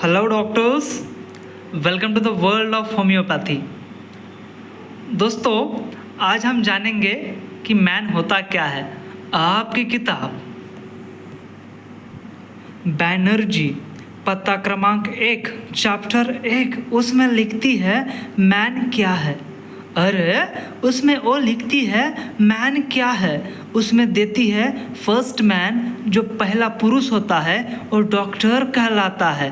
Hello doctors, welcome to the world of homeopathy. दोस्तों, आज हम जानेंगे कि मैन होता क्या है। आपकी किताब बैनर्जी पत्ता क्रमांक 1 चैप्टर 1 उसमें लिखती है मैन क्या है। अरे उसमें वो लिखती है मैन क्या है, उसमें देती है फर्स्ट मैन जो पहला पुरुष होता है वो डॉक्टर कहलाता है,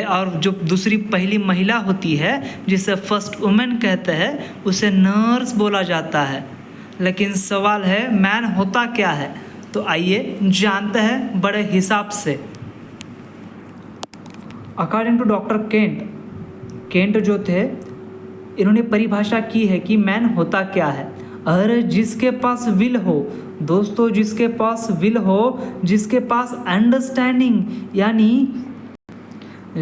और जो दूसरी पहली महिला होती है जिसे फर्स्ट वुमेन कहते हैं उसे नर्स बोला जाता है। लेकिन सवाल है मैन होता क्या है, तो आइए जानते हैं बड़े हिसाब से। अकॉर्डिंग टू डॉक्टर केंट जो थे, इन्होंने परिभाषा की है कि मैन होता क्या है। अरे जिसके पास विल हो दोस्तों, जिसके पास विल हो, जिसके पास अंडरस्टैंडिंग यानी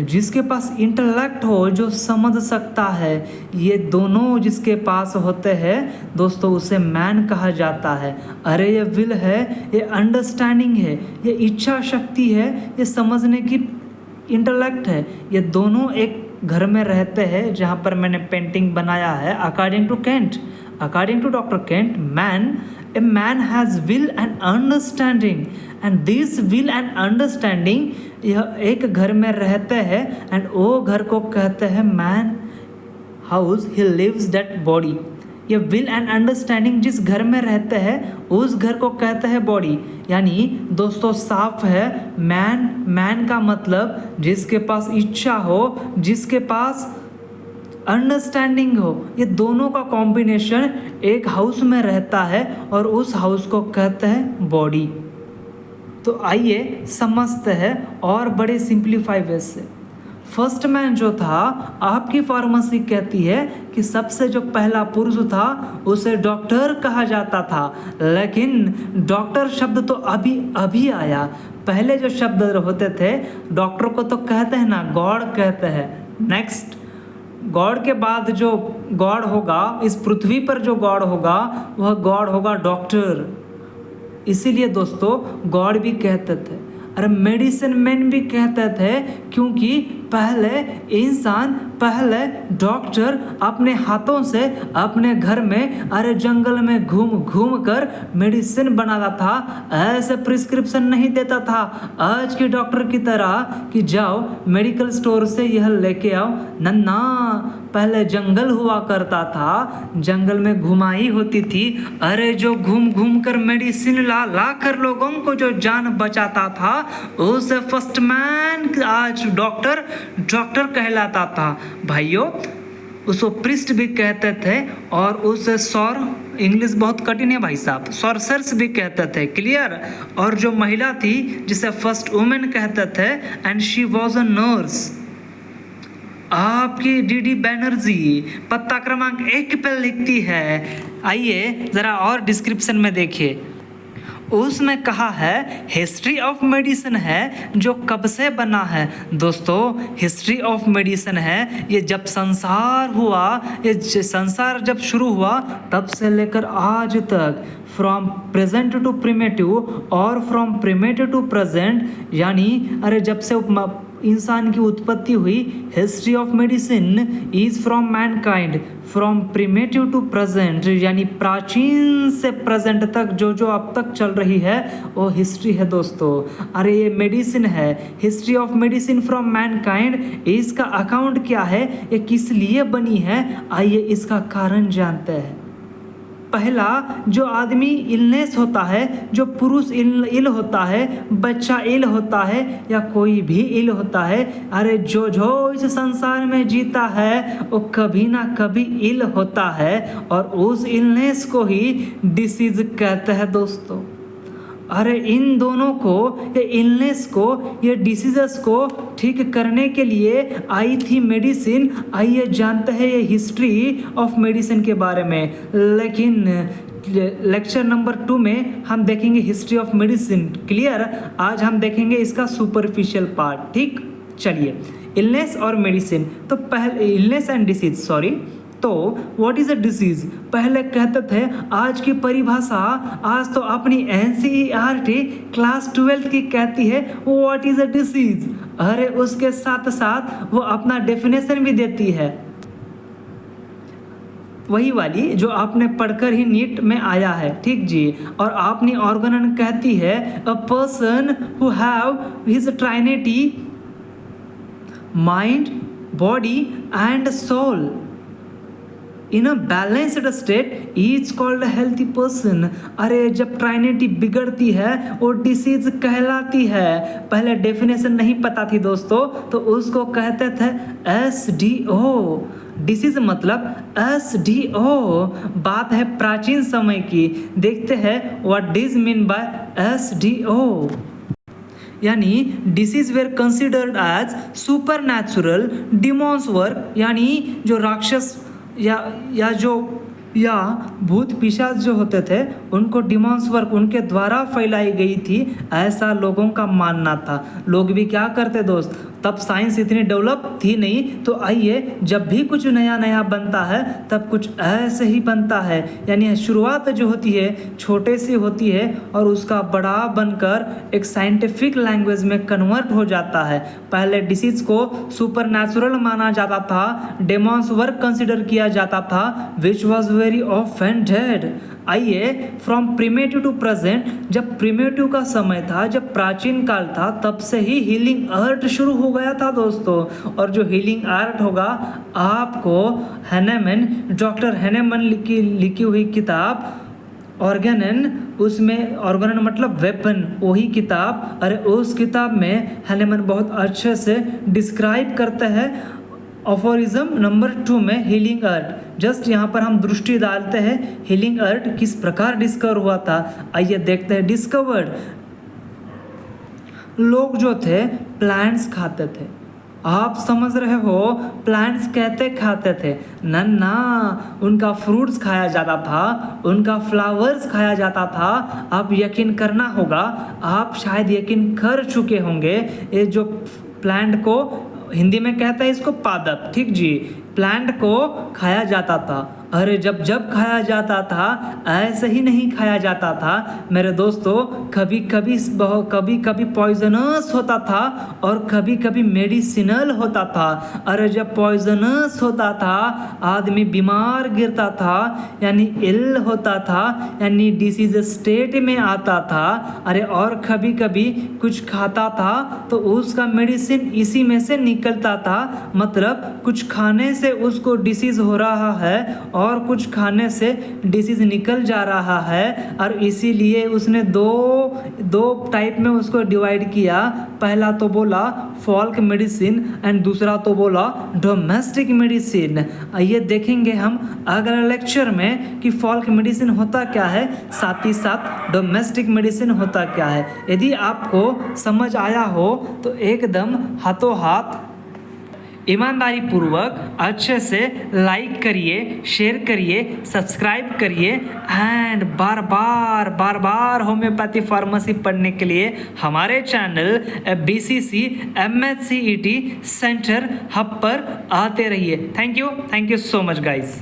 जिसके पास इंटेलेक्ट हो, जो समझ सकता है, ये दोनों जिसके पास होते हैं दोस्तों उसे मैन कहा जाता है। अरे ये विल है, ये अंडरस्टैंडिंग है, ये इच्छा शक्ति है, ये समझने की इंटेलेक्ट है, ये दोनों एक घर में रहते हैं जहाँ पर मैंने पेंटिंग बनाया है। According to doctor Kent, a man has will and understanding, and this will and understanding यह एक घर में रहते हैं, एंड वो घर को कहते हैं man house he lives that body. ये विल एंड अंडरस्टैंडिंग जिस घर में रहते हैं उस घर को कहते हैं बॉडी। यानी दोस्तों साफ है, मैन का मतलब जिसके पास इच्छा हो, जिसके पास अंडरस्टैंडिंग हो, ये दोनों का कॉम्बिनेशन एक हाउस में रहता है और उस हाउस को कहते हैं बॉडी। तो आइए समझते हैं और बड़े सिंप्लीफाई वे से। फर्स्ट मैन जो था, आपकी फार्मेसी कहती है कि सबसे जो पहला पुरुष था उसे डॉक्टर कहा जाता था, लेकिन डॉक्टर शब्द तो अभी आया। पहले जो शब्द होते थे डॉक्टर को तो कहते हैं ना, गॉड कहते हैं। नेक्स्ट गॉड के बाद जो गॉड होगा, इस पृथ्वी पर जो गॉड होगा वह गॉड होगा डॉक्टर। इसीलिए दोस्तों गॉड भी कहते थे। अरे मेडिसिन मैन भी कहते थे, क्योंकि पहले डॉक्टर अपने हाथों से अपने घर में अरे जंगल में घूम कर मेडिसिन बनाता था। ऐसे प्रिस्क्रिप्शन नहीं देता था आज के डॉक्टर की तरह कि जाओ मेडिकल स्टोर से यह लेके आओ। नन्ना, पहले जंगल हुआ करता था, जंगल में घुमाई होती थी। अरे जो घूम कर मेडिसिन ला कर लोगों को जो जान बचाता था उसे फर्स्ट मैन आज डॉक्टर कहलाता था। भाइयों उसको प्रिस्ट भी कहते थे, और उसे इंग्लिश बहुत कठिन है भाई साहब, सॉर्सर्स भी कहते थे। क्लियर। और जो महिला थी जिसे फर्स्ट वुमेन कहते थे, and she was a nurse. आपकी डीडी बैनर्जी पत्ता क्रमांक 1 पर लिखती है। आइए जरा और डिस्क्रिप्शन में देखिए, उसमें कहा है हिस्ट्री ऑफ मेडिसिन है जो कब से बना है। दोस्तों हिस्ट्री ऑफ मेडिसिन है ये जब संसार हुआ, ये संसार जब शुरू हुआ तब से लेकर आज तक, फ्रॉम प्रेजेंट टू प्रिमेटिव और फ्रॉम प्रिमेटिव टू प्रेजेंट, यानी अरे जब से इंसान की उत्पत्ति हुई। History of medicine is from mankind from primitive to present, यानी प्राचीन से प्रेजेंट तक जो अब तक चल रही है वो हिस्ट्री है दोस्तों। अरे ये मेडिसिन है, history of medicine from Mankind. इसका अकाउंट क्या है, ये किस लिए बनी है, आइए इसका कारण जानते हैं। पहला, जो आदमी इलनेस होता है, जो पुरुष इल होता है, बच्चा इल होता है, या कोई भी इल होता है, अरे जो इस संसार में जीता है वो कभी ना कभी इल होता है, और उस इलनेस को ही डिसीज कहते हैं दोस्तों। अरे इन दोनों को, ये इलनेस को, ये डिसीजेस को ठीक करने के लिए आई थी मेडिसिन। आइए जानते हैं ये हिस्ट्री ऑफ मेडिसिन के बारे में। लेकिन लेक्चर नंबर 2 में हम देखेंगे हिस्ट्री ऑफ मेडिसिन। क्लियर। आज हम देखेंगे इसका सुपरफिशियल पार्ट। ठीक, चलिए। इलनेस और मेडिसिन, तो पहले इलनेस एंड डिसीज, तो व्हाट इज अ डिसीज, पहले कहते थे आज की परिभाषा आज तो अपनी NCERT क्लास 12 की कहती है व्हाट इज अ डिसीज। अरे उसके साथ साथ वो अपना डेफिनेशन भी देती है, वही वाली जो आपने पढ़कर ही नीट में आया है, ठीक जी। और आपनी ऑर्गन कहती है a person who have his trinity mind body and soul in a balanced state is called healthy person. अरे जब ट्राइनिटी बिगड़ती है वो डिसीज कहलाती है। पहले डेफिनेशन नहीं पता थी दोस्तों, तो उसको कहते थे SDO। डिसीज मतलब SDO। बात है प्राचीन समय की, देखते हैं what does mean by SDO। यानी disease were considered as supernatural demons work, यानी जो राक्षस या भूत पिशाच जो होते थे उनको डिमॉन्स वर्क उनके द्वारा फैलाई गई थी, ऐसा लोगों का मानना था। लोग भी क्या करते दोस्त, तब साइंस इतनी डेवलप थी नहीं, तो आइए जब भी कुछ नया नया बनता है तब कुछ ऐसे ही बनता है। यानी शुरुआत जो होती है छोटे से होती है और उसका बड़ा बनकर एक साइंटिफिक लैंग्वेज में कन्वर्ट हो जाता है। पहले डिसीज को सुपर नेचुरल माना जाता था, डेमॉन्स वर्क कंसिडर किया जाता था, विच वॉज वेरी ऑफेंडेड। आइए फ्रॉम प्रीमेटिव टू प्रेजेंट, जब प्रीमेटिव का समय था, जब प्राचीन काल था, तब से ही हीलिंग आर्ट शुरू हो गया था दोस्तों। और जो हीलिंग आर्ट होगा आपको हैनेमन, डॉक्टर हैनेमन लिखी हुई किताब ऑर्गेनन, उसमें ऑर्गेनन मतलब वेपन, वही किताब। अरे उस किताब में हैनेमन बहुत अच्छे से डिस्क्राइब करते हैं अफोरिज्म नंबर 2 में हीलिंग आर्ट। जस्ट यहाँ पर हम दृष्टि डालते हैं हीलिंग आर्ट किस प्रकार डिस्कवर हुआ था। आइए देखते हैं। डिस्कवर्ड, लोग जो थे प्लांट्स खाते थे। आप समझ रहे हो, प्लांट्स कहते खाते थे ना, उनका फ्रूट्स खाया जाता था, उनका फ्लावर्स खाया जाता था। आप यकीन करना होगा, आप शायद यकीन कर चुके होंगे, ये जो प्लांट को हिंदी में कहता है इसको पादप, ठीक जी, प्लांट को खाया जाता था। अरे जब खाया जाता था ऐसे ही नहीं खाया जाता था मेरे दोस्तों, कभी कभी पॉइजनस होता था और कभी कभी मेडिसिनल होता था। अरे जब पॉइजनस होता था आदमी बीमार गिरता था, यानी इल होता था, यानी डिसीज स्टेट में आता था। अरे और कभी कभी कुछ खाता था तो उसका मेडिसिन इसी में से निकलता था, मतलब कुछ खाने से उसको डिसीज हो रहा है और कुछ खाने से डिसीज निकल जा रहा है। और इसीलिए उसने दो टाइप में उसको डिवाइड किया। पहला तो बोला फॉल्क मेडिसिन एंड दूसरा तो बोला डोमेस्टिक मेडिसिन। आइए देखेंगे हम अगले लेक्चर में कि फॉल्क मेडिसिन होता क्या है, साथ ही साथ डोमेस्टिक मेडिसिन होता क्या है। यदि आपको समझ आया हो तो एकदम हाथों हाथ ईमानदारी पूर्वक अच्छे से लाइक करिए, शेयर करिए, सब्सक्राइब करिए and bar bar homeopathy pharmacy पढ़ने के लिए हमारे channel BCC MHCET centre hub पर आते रहिए। Thank you so much guys.